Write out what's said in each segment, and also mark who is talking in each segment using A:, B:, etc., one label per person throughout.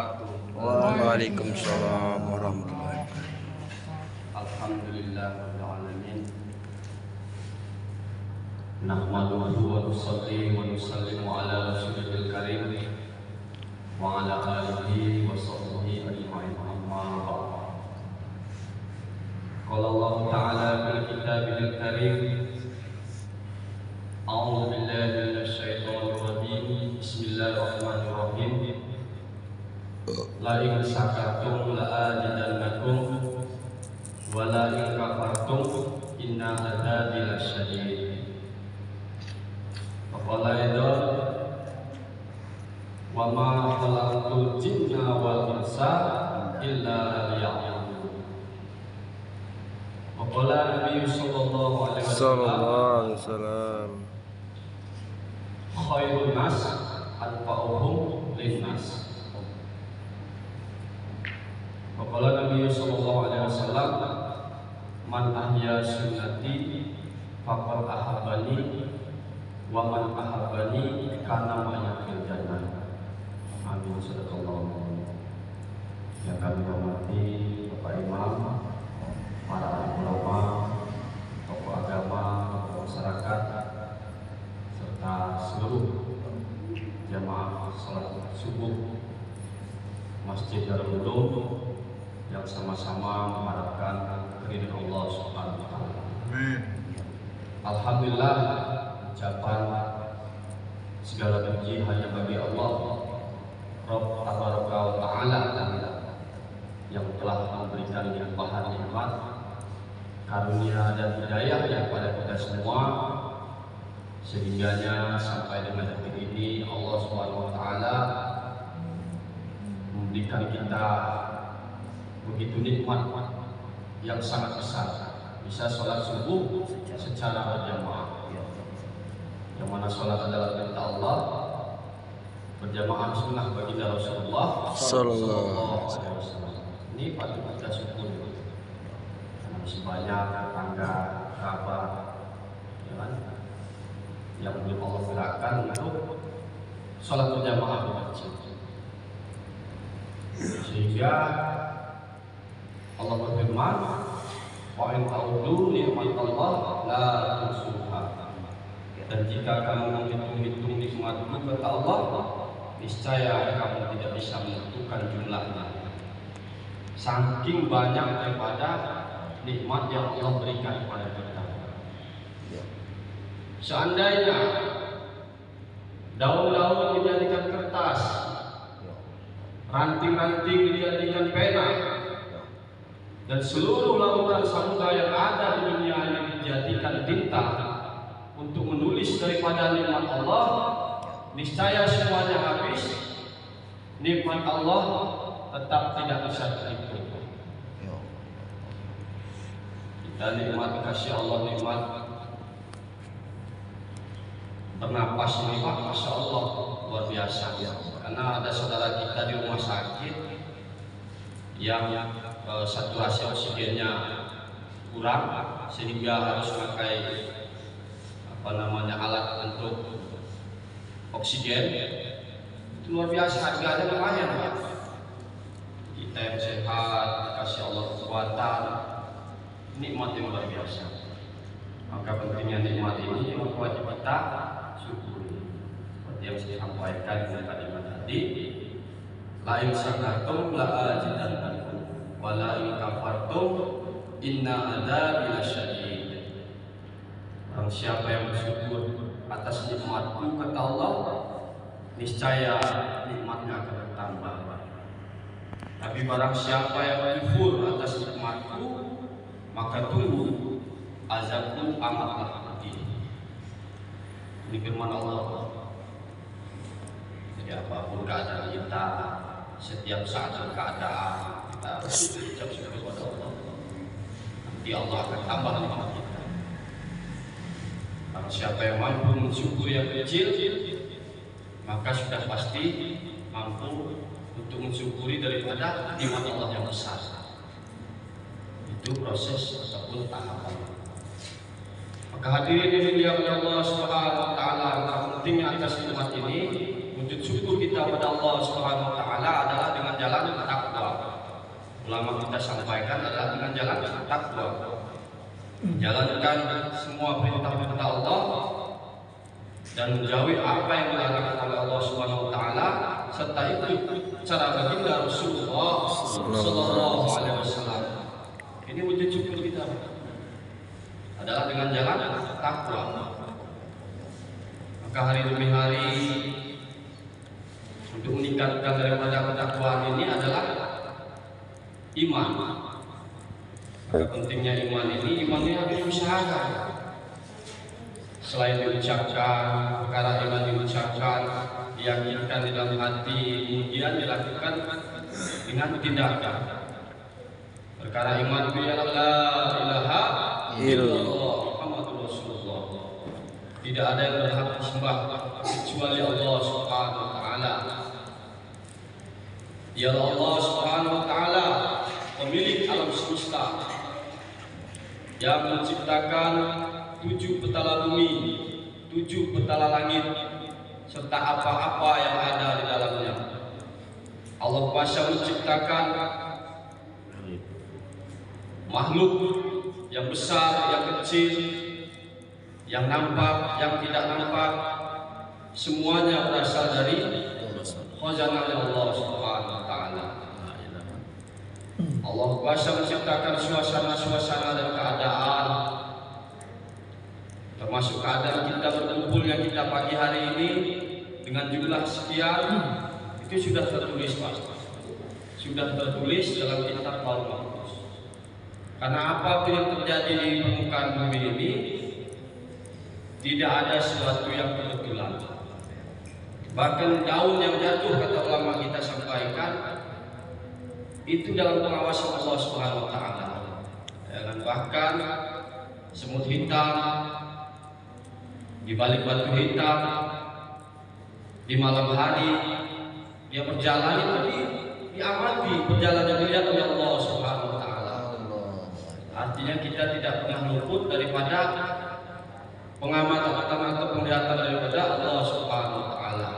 A: wabarakatuh.
B: Waalaikumsalam warahmatullahi wabarakatuh.
A: Alhamdulillahirabbil alamin. Nahmaduhu wa nusalli wa nusallimu ala rasulil karim wa ala alihi wa sahbihi ajma'in. Amma ba'd. Qala Allah ta'ala fil kitabil karim. A'udzu billahi minasy syaithanir rajim. Bismillahirrahmanirrahim. La in syakartum la azidannakum wa la in kafartum inna adzabi lasyadid. Qala idza wa ma khalaqtul jinna wal insa illa liya'budun. Wa qala Nabi sallallahu alaihi
B: Wasallam.
A: khairun nas anfa'uhum linnas. Wa qala Nabi sallallahu alaihi wasallam man ahya sunnati faqad ahabbani wa man ahabbani kana ma'aya fil jannah. Amin. Sadaqallahu. Yang kami hormati Bapak Imam, para ulama, tokoh agama, tokoh masyarakat, serta seluruh jamaah salat subuh Masjid Darul Ulum yang sama-sama mengharapkan keridhaan Allah Subhanahu wa taala. Amin. Alhamdulillah, ucapan segala puji hanya bagi Allah Rabb tabaraka wa taala yang telah memberikan limpahan nikmat, karunia dan hidayah kepada kita semua, sehingganya sampai dengan detik ini Allah Subhanahu wa taala memberikan kita begitu nikmat yang sangat besar, bisa sholat subuh secara berjamaah, yang mana sholat adalah perintah Allah, berjamaah sunnah baginda Rasulullah Sallallahu Alaihi Wasallam. Ini patut kita syukur, karena masih banyak tetangga, kerabat, ya kan, yang belum Allah gerakkan untuk sholat berjamaah di masjid, sehingga Allah berfirman, wa in ta'udu ni'matallah la tuhsuha. Dan jika kamu menghitung-hitung nikmatku kata Allah, niscaya kamu tidak bisa menentukan jumlahnya. Saking banyak daripada nikmat yang Allah berikan kepada kita. Seandainya daun-daun dijadikan kertas, ranting-ranting dijadikan pena, dan seluruh lautan samudra yang ada di dunia ini dijadikan tinta untuk menulis daripada nikmat Allah, niscaya semuanya habis. Nikmat Allah tetap tidak bisa terhitung. Kita nikmat kasih Allah, nikmat bernapas ini Pak, Masya Allah, luar biasa. Karena ada saudara kita di rumah sakit yang saturasi oksigennya kurang, sehingga harus pakai alat untuk oksigen. Itu luar biasa, harganya lumayan Pak. Kita yang sehat, kasih Allah kekuatan, nikmat yang luar biasa. Maka pentingnya nikmat ini yang wajib kita syukuri. Seperti yang saya sampaikan di kalimat tadi, la in syakartum la azidannakum wa la in kafartum inna adzabi lasyadid. Barang siapa yang bersyukur atas nikmatku kata Allah, niscaya nikmatnya akan bertambah. Tapi barang siapa yang kufur atas nikmatku, maka tunggu azabku amatlah pedih. Ini firman Allah. Jadi apapun keadaan kita, setiap saat dan keadaan kita berucap syukur kepada Allah, nanti Allah akan tambah nikmat kita. Kalau siapa yang mampu mensyukuri yang kecil, maka sudah pasti mampu untuk mensyukuri daripada nikmat Allah yang besar. Itu proses ataupun tahapan. Maka hadirin yang dimuliakan Allah Subhanahu wa taala, pentingnya atas nikmat ini, wujud syukur kita pada Allah Subhanahu wa taala adalah dengan ulama kita sampaikan adalah dengan jalan takwa. Jalankan semua perintah-perintah Allah dan menjauhi apa yang dilarang oleh Allah Subhanahu wa taala, serta itu cara baginda Rasulullah sallallahu alaihi wasallam. Ini wujud syukur kita adalah dengan jalan takwa. Maka hari demi hari untuk meningkatkan daripada ketakwaan ini adalah iman. Pentingnya iman ini harus diusahakan. Selain diucapkan, perkara iman diucapkan, diyakinkan di dalam hati, kemudian dilakukan dengan tindakan. Perkara iman itu adalah la ilaha illallah Muhammadur Rasulullah. Tidak ada yang berhak disembah kecuali Allah Subhanahu wa taala. Ya Allah Subhanahu wa taala, pemilik alam semesta, yang menciptakan 7 petala bumi, 7 petala langit, serta apa-apa yang ada di dalamnya. Allah kuasa menciptakan makhluk yang besar, yang kecil, yang nampak, yang tidak nampak, semuanya berasal dari khazanah Allah Subhanahu wa taala. Allah kuasa menciptakan suasana-suasana dan keadaan, termasuk keadaan kita berkumpulnya kita pagi hari ini dengan jumlah sekian, itu sudah tertulis Pak, sudah tertulis dalam kitab Lauhul Mahfuz. Karena apapun yang terjadi di permukaan bumi ini tidak ada sesuatu yang kebetulan. Bahkan daun yang jatuh, kata ulama kita sampaikan, itu dalam pengawasan Allah Subhanahu wa taala. Dan bahkan semut hitam di balik batu hitam di malam hari dia berjalan, itu diamati perjalanan dilihat oleh Allah Subhanahu wa taala. Artinya kita tidak pernah luput daripada pengamatan atau penglihatan daripada Allah Subhanahu wa taala.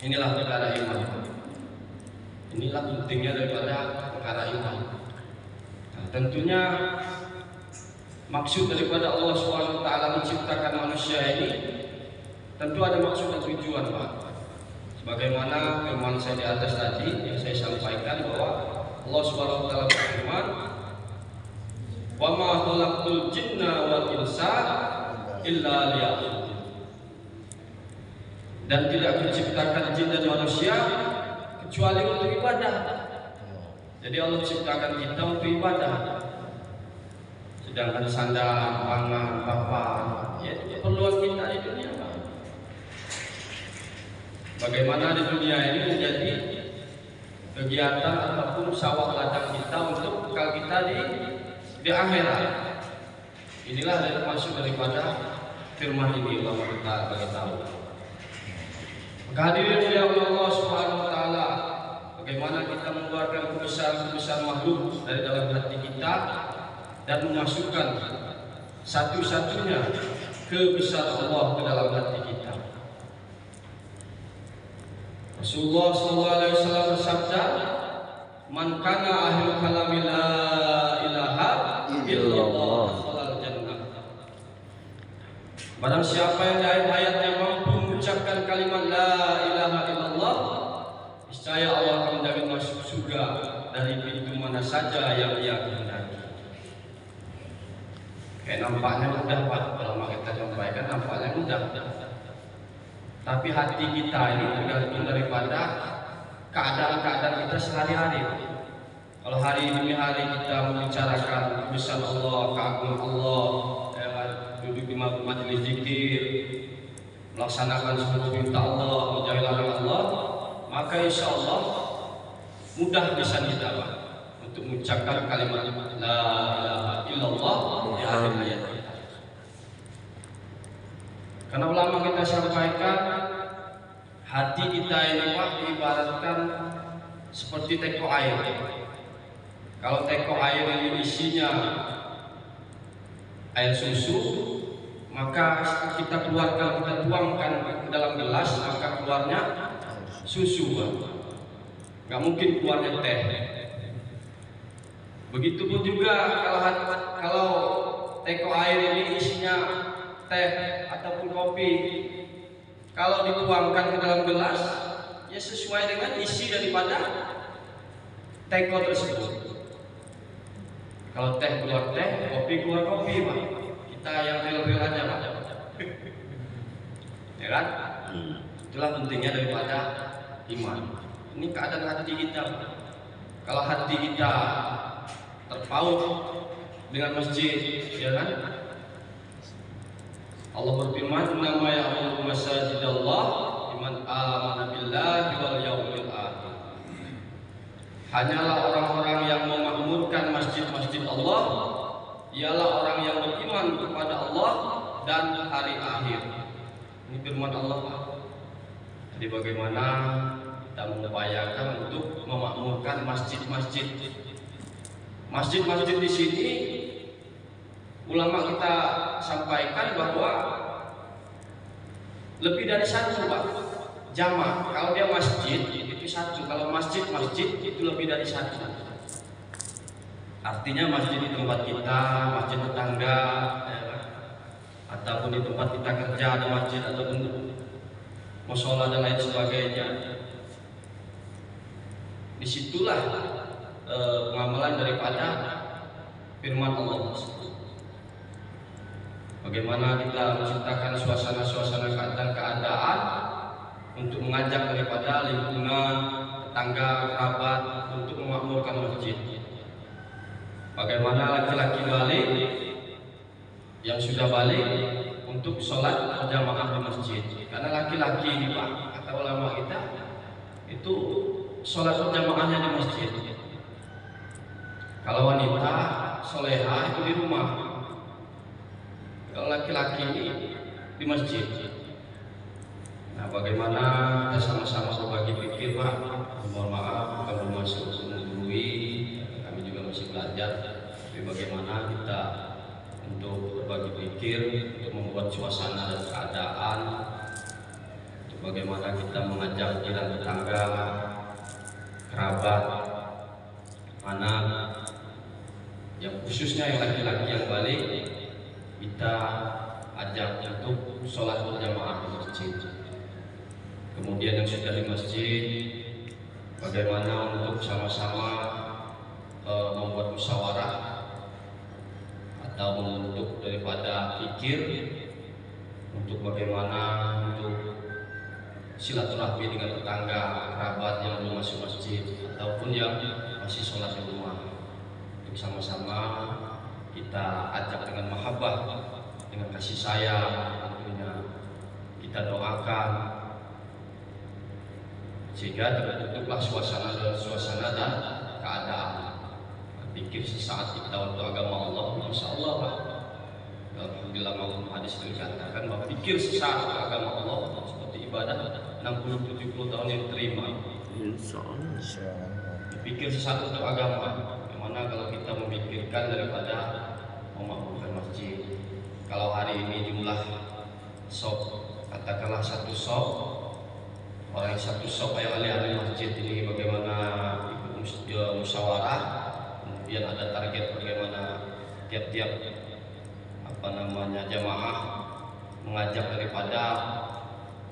A: Inilah perkara iman. Inilah pentingnya daripada perkara iman. Nah, tentunya maksud daripada Allah Subhanahu wa taala menciptakan manusia ini tentu ada maksud dan tujuan, Pak. Sebagaimana firman saya di atas tadi yang saya sampaikan bahwa Allah Subhanahu wa taala berfirman, "Wa ma khalaqtul jinna wal insa illa liya'budun." Dan tidak diciptakan jin dan manusia kecuali untuk ibadah. Jadi Allah ciptakan kita untuk ibadah. Sedangkan sandang, pangan, papan, ya itu keperluan kita di dunia. Bagaimana di dunia ini menjadi kegiatan ataupun sawah ladang kita untuk bekal kita di akhirat. Inilah dari maksud daripada firman ini Allah kita bagi tahu. Maka hadirin ya Allah Subhanahu wa taala, bagaimana kita mengeluarkan kebesaran-kebesaran makhluk dari dalam hati kita dan memasukkan satu-satunya kebesaran Allah ke dalam hati kita. Rasulullah SAW bersabda, "Man kana akhir kalami la ilaha illallah khalal jannah." Barang siapa yang dari hayatnya mampu mengucapkan kalimat la ilaha illallah, niscaya Allah akan menjamin masuk surga dari pintu mana saja yang ia kehendaki. Kayak nampaknya mudah Pak, kalau kita sampaikan nampaknya mudah. Tapi hati kita ini tergantung daripada keadaan-keadaan kita sehari-hari. Kalau hari demi hari kita membicarakan kebesaran Allah, keagungan Allah, duduk di majelis zikir, melaksanakan semua perintah Allah, menjauhi larangan Allah, maka insya Allah mudah bisa kita Pak untuk mengucapkan kalimat la ilaha illallah di akhir hayat kita. Karena ulama kita sampaikan, hati kita ini Pak diibaratkan seperti teko air. Kalau teko air ini isinya air susu, maka kita keluarkan, kita tuangkan ke dalam gelas, maka keluarnya susu Pak. Gak mungkin keluarnya teh. Begitupun juga kalau teko air ini isinya teh ataupun kopi, kalau dituangkan ke dalam gelas, ya sesuai dengan isi daripada teko tersebut. Kalau teh keluar teh, kopi keluar kopi, Pak. Kita yang real-real aja, Pak. Ya kan? Itulah pentingnya daripada iman. Ini keadaan hati kita, Pak. Kalau hati kita terpaut dengan masjid, ya kan? Allah berfirman, "Innama ya'muru masajidallah liman amana billahi wal yaumil akhir." Hanyalah orang-orang yang memakmurkan masjid-masjid Allah ialah orang yang beriman kepada Allah dan hari akhir. Ini firman Allah. Jadi bagaimana kita mengupayakan untuk memakmurkan masjid-masjid. Masjid-masjid di sini ulama kita sampaikan bahwa lebih dari satu, Pak. Jamak. Kalau dia masjid itu satu. Kalau masjid itu lebih dari satu. Artinya masjid di tempat kita, masjid tetangga, ya, ataupun di tempat kita kerja ada masjid, ataupun musola dan lain sebagainya. Disitulah pengamalan daripada firman Allah. Bagaimana kita menciptakan suasana-suasana keadaan untuk mengajak daripada lingkungan, tetangga, kerabat untuk memakmurkan masjid. Bagaimana laki-laki balik yang sudah balik untuk sholat berjamaah di masjid. Karena laki-laki ini, Pak, kata ulama kita itu sholat berjamaahnya di masjid. Kalau wanita soleha itu di rumah. Kalau laki-laki ini di masjid. Nah, bagaimana kita sama-sama berbagi pikir, Pak? Mohon maaf, bukan bermaksud menggurui, kami juga masih belajar. Tapi bagaimana kita untuk berbagi pikir, untuk membuat suasana dan keadaan, untuk bagaimana kita mengajak jiran tetangga, kerabat, anak, yang khususnya yang laki-laki yang balik, kita ajak untuk sholat berjamaah di masjid. Kemudian yang sudah di masjid, bagaimana untuk sama-sama membuat musyawarah atau membentuk daripada pikir untuk bagaimana untuk silaturahmi dengan tetangga, kerabat yang belum masuk masjid ataupun yang masih sholat di rumah. Untuk sama-sama kita ajak dengan mahabbah, dengan kasih sayang, tentunya kita doakan sehingga terbentuklah suasana dan keadaan. Pikir sesaat kita untuk agama Allah, insya Allah, Pak. Alhamdulillah maupun hadis dikatakan bahwa pikir sesaat untuk agama Allah seperti ibadah 60-70 tahun yang diterima. Insya Allah. Pikir sesaat untuk agama. Bagaimana kalau kita memikirkan daripada memakmurkan masjid? Kalau hari ini jumlah shop, katakanlah satu shop, orang yang satu shop yang ahli-ahli masjid ini bagaimana ikut musyawarah, kemudian ada target bagaimana tiap-tiap jamaah mengajak daripada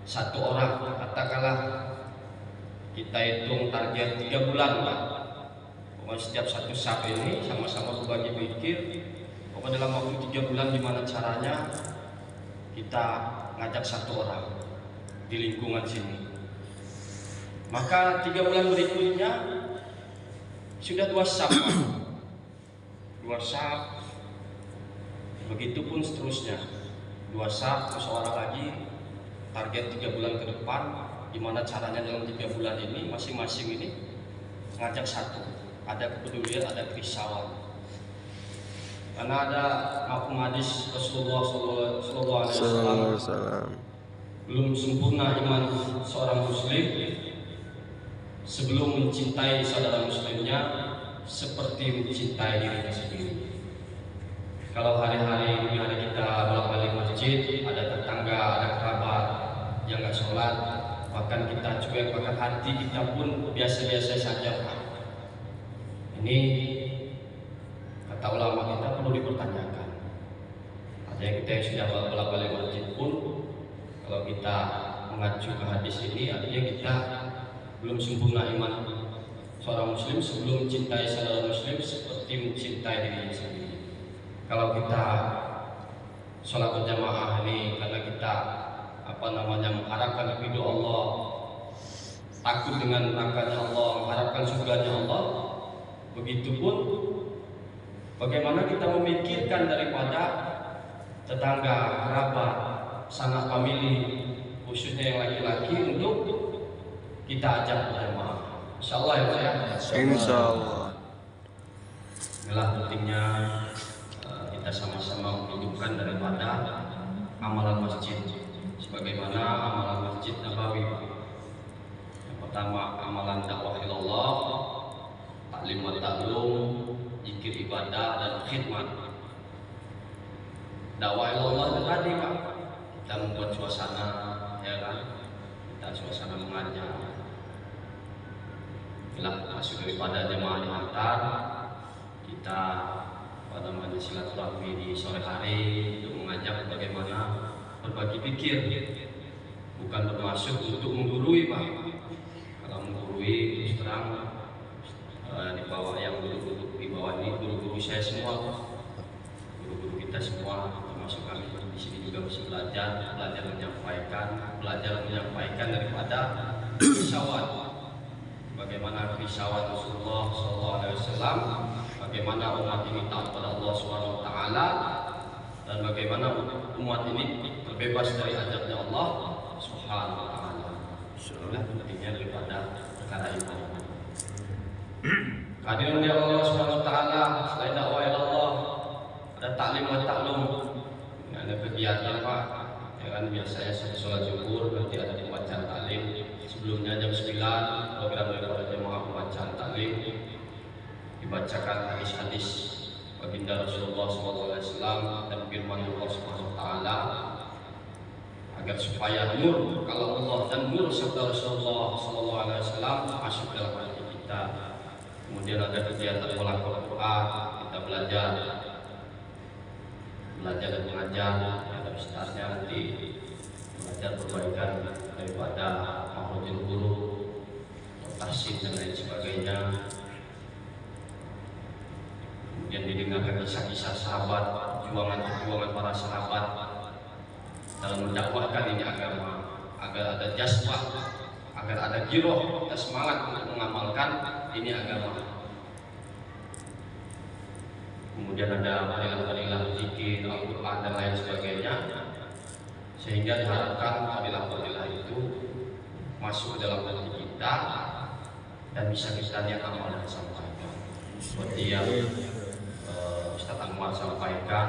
A: satu orang, katakanlah kita hitung target 3 bulan, Pak. Pokoknya setiap satu shop ini sama-sama berbagi pikir. Pokoknya dalam waktu 3 bulan gimana caranya kita ngajak satu orang di lingkungan sini. Maka 3 bulan berikutnya sudah 2 shop, 2 shop. Begitupun seterusnya. 2 shop, musyawarah lagi. Target 3 bulan ke depan, gimana caranya dalam 3 bulan ini masing-masing ini ngajak satu. Ada kepedulian, ada kerisauan. Karena ada mafhum hadis Rasulullah SAW, belum sempurna iman seorang muslim sebelum mencintai saudara muslimnya seperti mencintai dirinya sendiri. Kalau hari-hari kita bolak-balik masjid, ada tetangga, ada kerabat yang nggak sholat, bahkan kita cuek, bahkan hati kita pun biasa-biasa saja. Ini kata ulama kita perlu dipertanyakan. Artinya kita yang sudah bolak-balik masjid pun, kalau kita mengacu ke hadis ini, artinya kita belum sempurna iman seorang muslim sebelum mencintai saudara muslim seperti mencintai dirinya sendiri. Kalau kita sholat berjamaah ini karena kita mengharapkan ridho Allah, takut dengan nerakanya Allah, mengharapkan surganya Allah, begitupun bagaimana kita memikirkan daripada tetangga, kerabat, sanak famili, khususnya yang laki-laki, untuk kita ajak berjamaah. Insyaallah ya Pak ya.
B: Insyaallah.
A: Inilah pentingnya kita sama-sama menghidupkan daripada amalan masjid, sebagaimana amalan masjid Nabawi. Yang pertama amalan dakwah ilallah, taklim wa ta'lum, zikir ibadah dan khidmat. Dakwah ilallah itu tadi Pak, kita membuat suasana, ya kan? Kita suasana mengajar. Bila masuk daripada jemaah diantar, kita silaturahmi di sore hari untuk mengajak bagaimana berbagi pikir, bukan bermaksud untuk menggurui Pak. Kalau menggurui terus terang di bawah yang guru-guru di bawah ini guru-guru saya semua, guru-guru kita semua, termasuk kami di sini juga masih belajar menyampaikan daripada risauan, bagaimana risauan Rasulullah SAW, bagaimana umat ini taat pada Allah Subhanahu wa taala, dan bagaimana umat ini terbebas dari azabnya Allah Subhanahu wa taala. Itulah pentingnya daripada perkara itu. Kehadiran dari Allah Subhanahu wa taala, selain dakwah Allah, ada taklim wa ta'lum. Ada kegiatan Pak, ya kan, biasanya sholat zuhur nanti ada pembacaan taklim. Sebelumnya jam 9 program daripada jemaah pembacaan taklim, dibacakan hadis-hadis baginda Rasulullah SAW dan firman Allah Subhanahu wa taala, agar supaya nur kalau Allah dan nur sabda Rasulullah SAW masuk dalam hati kita. Kemudian ada kegiatan Al Quran, kita belajar dan mengajar. Ada ustaznya nanti belajar perbaikan daripada mahfudil guru, tahsin dan lain sebagainya. Kemudian didengarkan kisah-kisah sahabat, perjuangan para sahabat dalam mendakwahkan ini agama, agar ada jazbah, agar ada giroh, kita semangat untuk mengamalkan ini agama. Kemudian ada fadilah-fadilah zikir, Al-Quran dan lain sebagainya, sehingga diharapkan fadilah-fadilah itu masuk dalam hati kita dan bisa kita niat amal dan sampaikan. Seperti yang Ustaz Anwar sampaikan,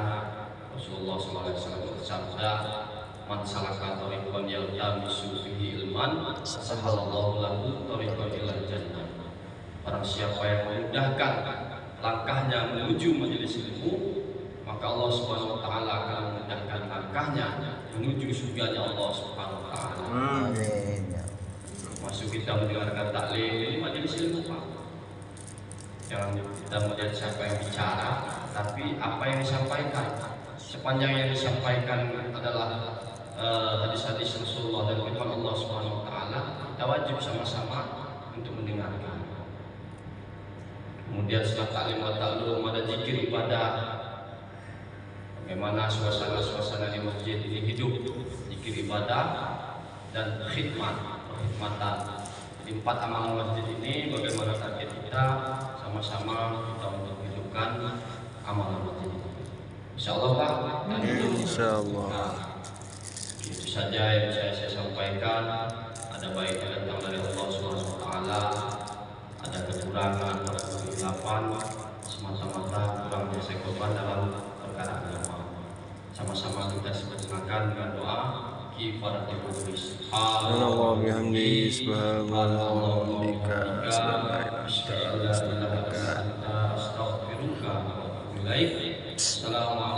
A: Rasulullah SAW bersabda, man salaka tariqan yaltamisu fihi ilman sahalallahu lahu tariqan ilal jannah. Barang siapa yang memudahkan langkahnya menuju majelis ilmu, maka Allah Subhanahu wa taala akan memudahkan langkahnya menuju surganya Allah Subhanahu wa taala. Amin. Masuk kita mendengarkan taklim ini majelis ilmu Pak. Jangan kita melihat siapa yang bicara, tapi apa yang disampaikan. Sepanjang yang disampaikan adalah hadis-hadis Rasulullah dan firman Allah Subhanahu wa taala, kita wajib sama-sama untuk mendengarkan. Kemudian setelah taklim wa ta'lum ada zikir ibadah. Bagaimana suasana di masjid ini hidup, zikir ibadah dan perkhidmatan. Di 4 amalan masjid ini bagaimana target kita, sama-sama kita untuk menghidupkan amalan masjid ini. Insyaallah Pak.
B: Insyaallah.
A: Itu saja yang saya sampaikan. Ada baiknya datang dari Allah Subhanahu wa taala, ada kekurangan kegelapan semata-mata kurangnya saya korban dalam perkara agama. Sama-sama kita sebutkan dengan doa kifaratul majlis.
B: Subhanallah bihamdi, subhanallah bihamdika,
A: astaghfiruka wa atubu ilaik. Assalamualaikum